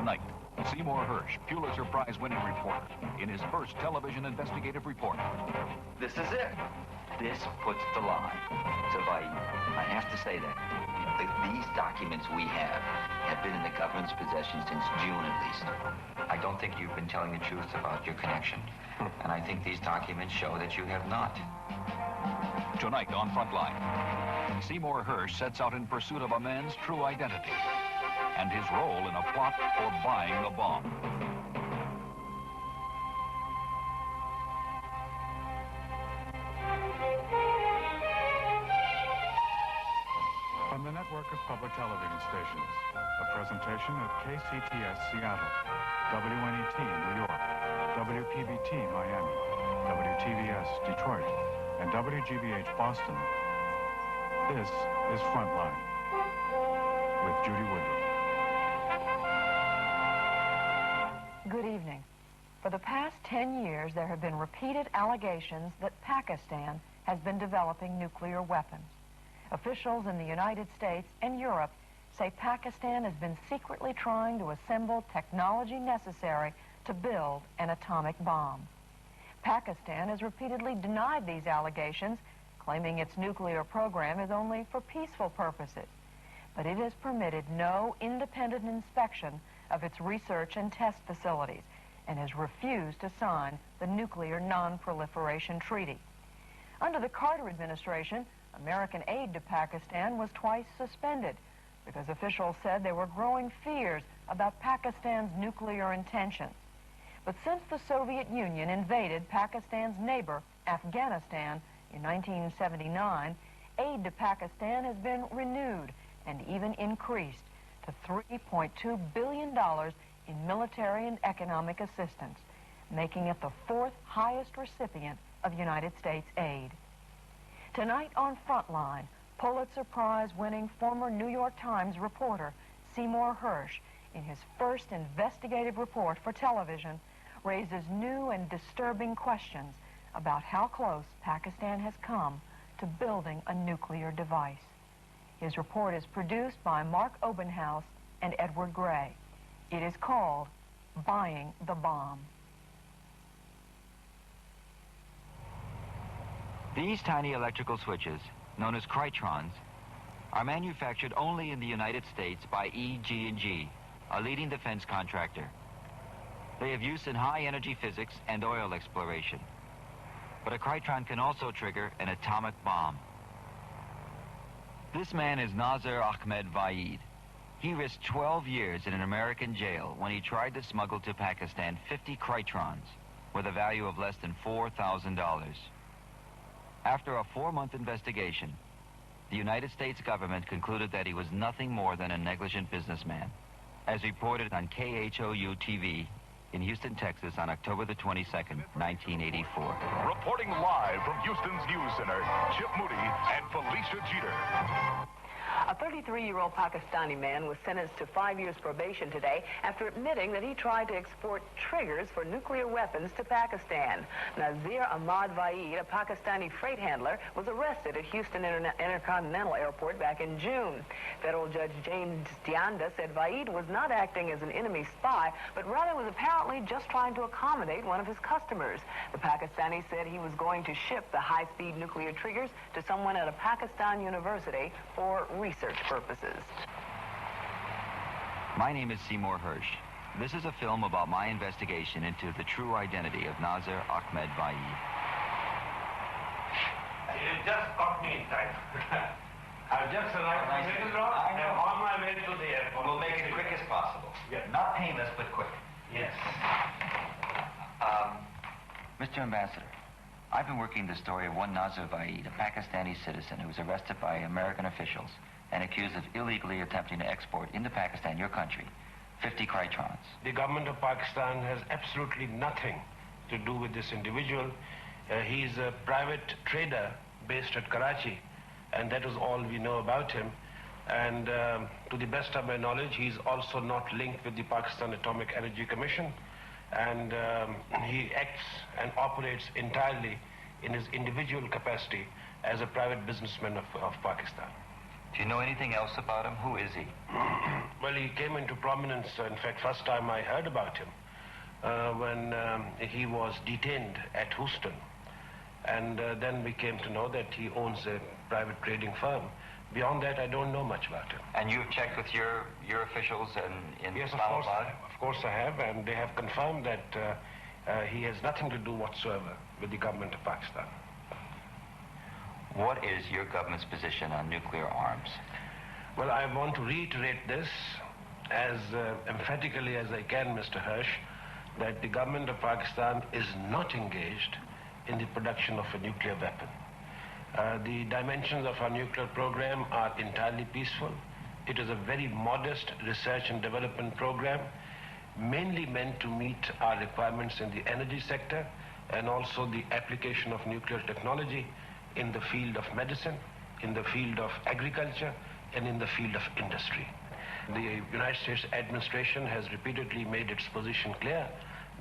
Tonight, Seymour Hersh, Pulitzer Prize-winning reporter, in his first television investigative report. This is it. This puts the line to VAID. I have to say that. These documents we have been in the government's possession since June at least. I don't think you've been telling the truth about your connection. And I think these documents show that you have not. Tonight on Frontline, Seymour Hersh sets out in pursuit of a man's true identity and his role in a plot for buying the bomb. From the network of public television stations, a presentation of KCTS Seattle, WNET New York, WPBT Miami, WTVS Detroit, and WGBH Boston. This is Frontline with Judy Woodruff. Good evening. For the past 10 years, there have been repeated allegations that Pakistan has been developing nuclear weapons. Officials in the United States and Europe say Pakistan has been secretly trying to assemble technology necessary to build an atomic bomb. Pakistan has repeatedly denied these allegations, claiming its nuclear program is only for peaceful purposes. But it has permitted no independent inspection of its research and test facilities and has refused to sign the Nuclear Non-Proliferation Treaty. Under the Carter administration, American aid to Pakistan was twice suspended because officials said there were growing fears about Pakistan's nuclear intentions. But since the Soviet Union invaded Pakistan's neighbor, Afghanistan, in 1979, aid to Pakistan has been renewed and even increased to $3.2 billion in military and economic assistance, making it the fourth highest recipient of United States aid. Tonight on Frontline, Pulitzer Prize-winning former New York Times reporter Seymour Hersh, in his first investigative report for television, raises new and disturbing questions about how close Pakistan has come to building a nuclear device. His report is produced by Mark Obenhaus and Edward Gray. It is called Buying the Bomb. These tiny electrical switches, known as Krytrons, are manufactured only in the United States by EG&G, a leading defense contractor. They have use in high-energy physics and oil exploration. But a Krytron can also trigger an atomic bomb. This man is NAZIR AHMED VAID. He risked 12 years in an American jail when he tried to smuggle to Pakistan 50 Krytrons with a value of less than $4,000. After a 4-month investigation, the United States government concluded that he was nothing more than a negligent businessman, as reported on KHOU-TV in Houston, Texas on October the 22nd, 1984. Reporting live from Houston's News Center, Chip Moody and Felicia Jeter. A 33-year-old Pakistani man was sentenced to 5 years probation today after admitting that he tried to export triggers for nuclear weapons to Pakistan. NAZIR AHMED VAID, a Pakistani freight handler, was arrested at Houston Intercontinental Airport back in June. Federal Judge James Dianda said VAID was not acting as an enemy spy, but rather was apparently just trying to accommodate one of his customers. The Pakistani said he was going to ship the high-speed nuclear triggers to someone at a Pakistan university for research purposes. My name is Seymour Hersh. This is a film about my investigation into the true identity of NAZIR AHMED VAID. You just caught me in time. I've just arrived from Middle Rock and I'm on my way to the airport. We'll make it quick as possible. Yeah. Not painless, but quick. Yes. Mr. Ambassador, I've been working the story of one NAZIR VAID, a Pakistani citizen who was arrested by American officials and accused of illegally attempting to export into Pakistan, your country, 50 Krytrons. The government of Pakistan has absolutely nothing to do with this individual. He's a private trader based at Karachi, and that is all we know about him. And to the best of my knowledge, he's also not linked with the Pakistan Atomic Energy Commission, and he acts and operates entirely in his individual capacity as a private businessman of Pakistan. Do you know anything else about him? Who is he? Well, he came into prominence, in fact, first time I heard about him, when he was detained at Houston. And then we came to know that he owns a private trading firm. Beyond that, I don't know much about him. And you've checked with your officials in Yes, Islamabad? of course I have, and they have confirmed that he has nothing to do whatsoever with the government of Pakistan. What is your government's position on nuclear arms? Well, I want to reiterate this as emphatically as I can, Mr. Hirsch, that the government of Pakistan is not engaged in the production of a nuclear weapon. The dimensions of our nuclear program are entirely peaceful. It is a very modest research and development program, mainly meant to meet our requirements in the energy sector and also the application of nuclear technology in the field of medicine, in the field of agriculture, and in the field of industry. The United States administration has repeatedly made its position clear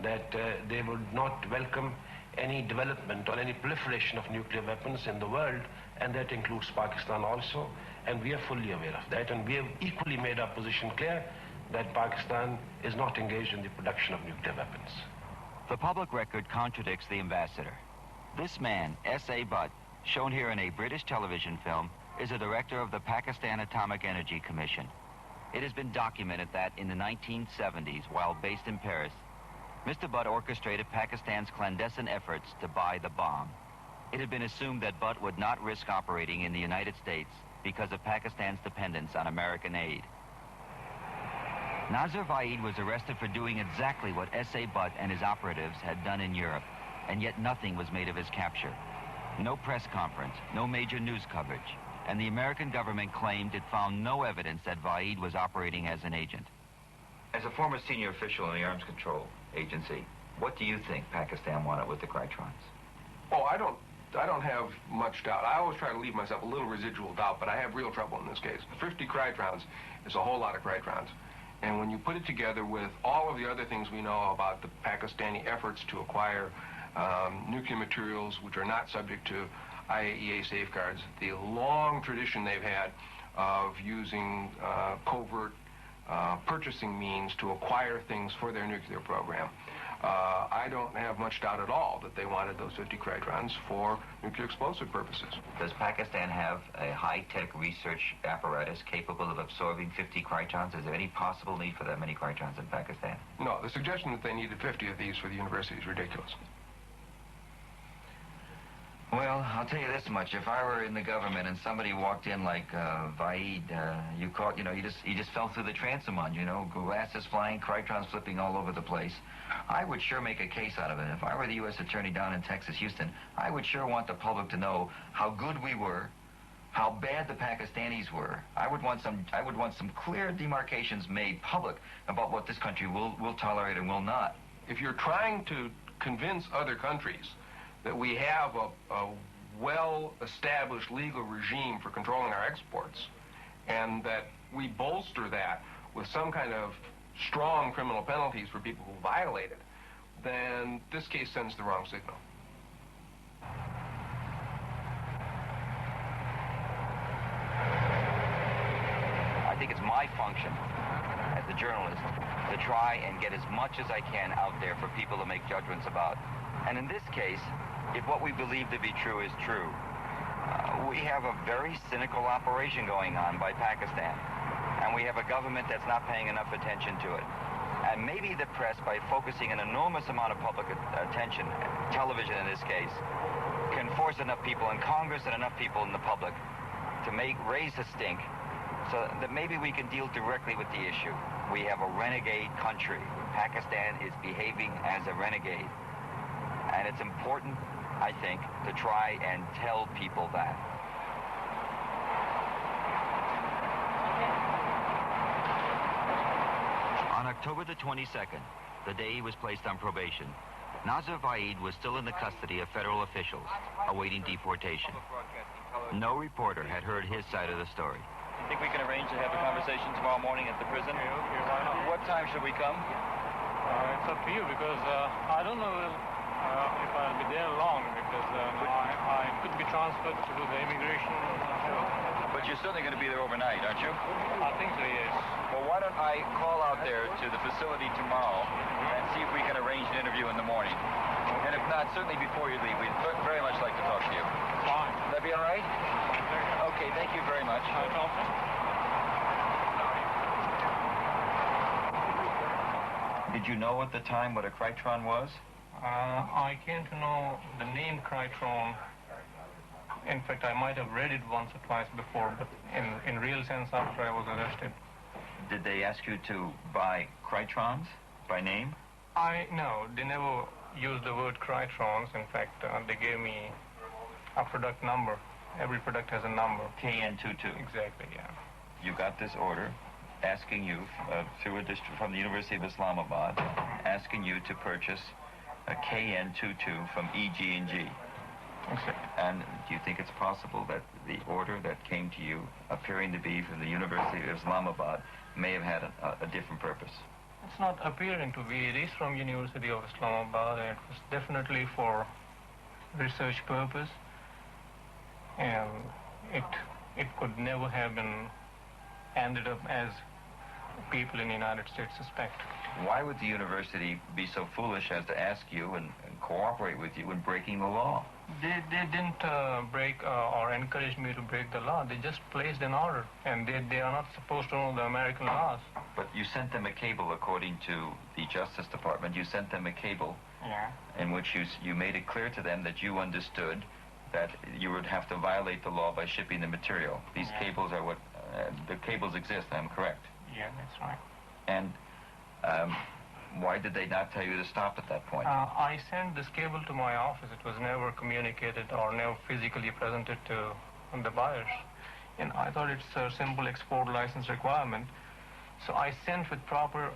that they would not welcome any development or any proliferation of nuclear weapons in the world, and that includes Pakistan also, and we are fully aware of that, and we have equally made our position clear that Pakistan is not engaged in the production of nuclear weapons. The public record contradicts the ambassador. This man, S.A. Butt, shown here in a British television film, is a director of the Pakistan Atomic Energy Commission. It has been documented that in the 1970s, while based in Paris, Mr. Butt orchestrated Pakistan's clandestine efforts to buy the bomb. It had been assumed that Butt would not risk operating in the United States because of Pakistan's dependence on American aid. NAZIR VAID was arrested for doing exactly what S.A. Butt and his operatives had done in Europe, and yet nothing was made of his capture. No press conference, no major news coverage, and the American government claimed it found no evidence that VAID was operating as an agent. As a former senior official in the Arms Control Agency, what do you think Pakistan wanted with the Krytrons? Oh, I don't have much doubt. I always try to leave myself a little residual doubt, but I have real trouble in this case. 50 Krytrons is a whole lot of Krytrons. And when you put it together with all of the other things we know about the Pakistani efforts to acquire nuclear materials which are not subject to IAEA safeguards, the long tradition they've had of using covert purchasing means to acquire things for their nuclear program, I don't have much doubt at all that they wanted those 50 Krytrons for nuclear explosive purposes. Does Pakistan have a high-tech research apparatus capable of absorbing 50 Krytrons? Is there any possible need for that many Krytrons in Pakistan? No, the suggestion that they needed 50 of these for the university is ridiculous. Well, I'll tell you this much. If I were in the government and somebody walked in like VAID, you just fell through the transom on, glasses flying, Krytrons flipping all over the place, I would sure make a case out of it. If I were the U.S. attorney down in Texas, Houston, I would sure want the public to know how good we were, how bad the Pakistanis were. I would want some clear demarcations made public about what this country will tolerate and will not. If you're trying to convince other countries that we have a well-established legal regime for controlling our exports, and that we bolster that with some kind of strong criminal penalties for people who violate it, then this case sends the wrong signal. I think it's my function as the journalist to try and get as much as I can out there for people to make judgments about. And in this case, if what we believe to be true is true, we have a very cynical operation going on by Pakistan, and we have a government that's not paying enough attention to it. And maybe the press, by focusing an enormous amount of public attention, television in this case, can force enough people in Congress and enough people in the public to raise a stink so that maybe we can deal directly with the issue. We have a renegade country. Pakistan is behaving as a renegade. And it's important, I think, to try and tell people that. On October the 22nd, the day he was placed on probation, NAZIR VAID was still in the custody of federal officials, awaiting deportation. No reporter had heard his side of the story. You think we can arrange to have a conversation tomorrow morning at the prison? Okay, why not? What time should we come? It's up to you, because I don't know if I'll be there long, because I could be transferred to the immigration. But you're certainly going to be there overnight, aren't you? I think so, yes. Well, why don't I call out there to the facility tomorrow and see if we can arrange an interview in the morning. And if not, certainly before you leave, we'd very much like to talk to you. Fine. Would that be all right? Okay, thank you very much. Did you know at the time what a Crytron was? I came to know the name Crytron. In fact, I might have read it once or twice before, but in real sense after I was arrested. Did they ask you to buy Crytrons by name? No, they never used the word Crytrons. In fact, they gave me a product number. Every product has a number. KN22. Exactly, yeah. You got this order asking you, through a district from the University of Islamabad, asking you to purchase a KN22 from EG&G. Exactly. And do you think it's possible that the order that came to you, appearing to be from the University of Islamabad, may have had a different purpose? It's not appearing to be. It is from University of Islamabad, and it was definitely for research purpose. And it could never have been ended up as people in the United States suspect. Why would the university be so foolish as to ask you and cooperate with you in breaking the law? They didn't break or encourage me to break the law. They just placed an order, and they are not supposed to know the American laws. But you sent them a cable, according to the Justice Department. You sent them a cable in which you made it clear to them that you understood that you would have to violate the law by shipping the material. These cables are what, the cables exist, I'm correct? Yeah, that's right. And why did they not tell you to stop at that point? I sent this cable to my office. It was never communicated or never physically presented to the buyers. And I thought it's a simple export license requirement. So I sent with proper